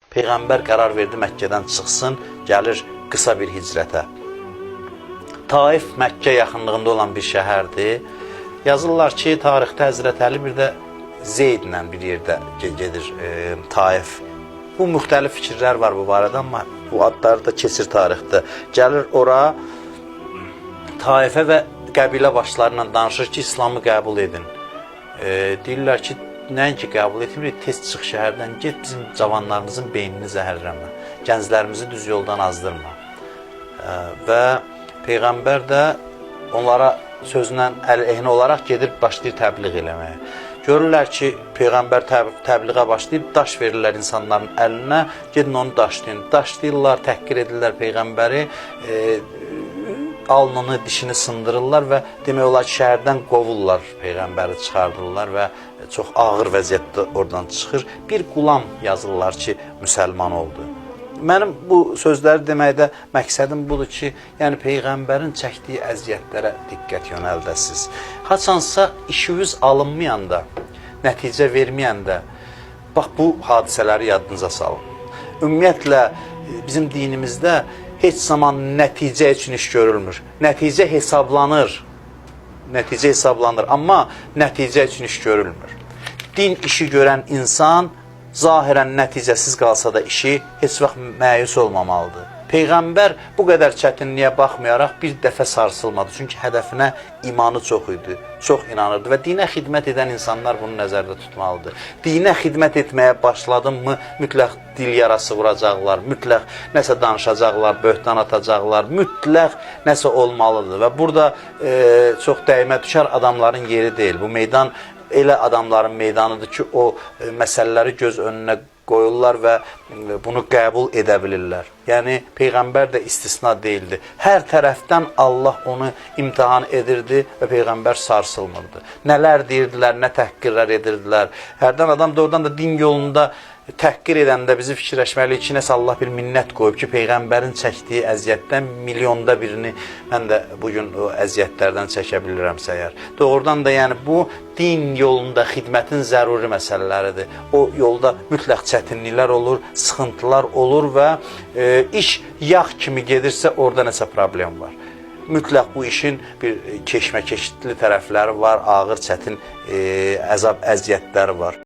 Peyğəmbər qərar verdi Məkkədən çıxsın, gəlir qısa bir hicrətə. Taif Məkkə yaxınlığında olan bir şəhərdir. Yazırlar ki, tarixdə Həzrət Əli bir də Zeydlə bir yerdə gedir Taif. Bu müxtəlif fikirlər var bu barədə, amma bu adları da keçir tarixdə. Gəlir ora, Taifə və qəbilə başlarıyla danışır ki, İslamı qəbul edin. Deyirlər ki, nəinki qəbul etmirik, tez çıx şəhərdən, get bizim cavanlarımızın beynini zəhərləmə, gənclərimizi düz yoldan azdırma. Və Peyğəmbər də onlara sözlə əleyhinə olaraq gedir, başlayır təbliğ eləməyə. Görürlər ki, Peyğəmbər təbliğə başlayıb, daş verirlər insanların əlinə, gedin onu daşlayın. Daşlayırlar, təhqir edirlər Peyğəmbəri, alnını, dişini sındırırlar və demək olar ki, şəhərdən qovurlar, Peyğəmbəri çıxardırlar və çox ağır vəziyyətdə oradan çıxır. Bir qulam yazırlar ki, müsəlman oldu. Mənim bu sözləri deməkdə məqsədim budur ki, yəni Peyğəmbərin çəkdiyi əziyyətlərə diqqət yönəldəsiniz. Haçansa işiniz alınmayanda, nəticə verməyəndə, bax bu hadisələri yadınıza salın. Ümumiyyətlə, bizim dinimizdə heç zaman nəticə üçün iş görülmür. Nəticə hesablanır. Nəticə hesablanır, amma nəticə üçün iş görülmür. Din işi görən insan zahirən nəticəsiz qalsa da işi heç vaxt məyus olmamalıdır. Peyğəmbər bu qədər çətinliyə baxmayaraq bir dəfə sarsılmadı. Çünki hədəfinə imanı çox idi, çox inanırdı və dinə xidmət edən insanlar bunu nəzərdə tutmalıdır. Dinə xidmət etməyə başladınmı, mütləq dil yarası vuracaqlar, mütləq nəsə danışacaqlar, böhtan atacaqlar, mütləq nəsə olmalıdır. Və burada çox dəymə düşər adamların yeri deyil. Bu meydan elə adamların meydanıdır ki, o məsələləri göz önünə qoyurlar və bunu qəbul edə bilirlər. Yəni, Peyğəmbər də istisna deyildi. Hər tərəfdən Allah onu imtihan edirdi və Peyğəmbər sarsılmırdı. Nələr deyirdilər, nə təhqirlər edirdilər. Hərdən adam doğrudan da din yolunda təhqir edəndə bizi fikirləşməliyik ki, nəsə Allah bir minnət qoyub ki, Peyğəmbərin çəkdiyi əziyyətdən milyonda birini mən də bugün o əziyyətlərdən çəkə bilirəmsə əgər. Doğrudan da yəni bu din yolunda xidmətin zəruri məsələləridir. O yolda mütləq çətinliklər olur, sıxıntılar olur və iş yağ kimi gedirsə orada nəsə problem var. Mütləq bu işin bir keşməkeşli tərəfləri var, ağır, çətin əzab, əziyyətləri var.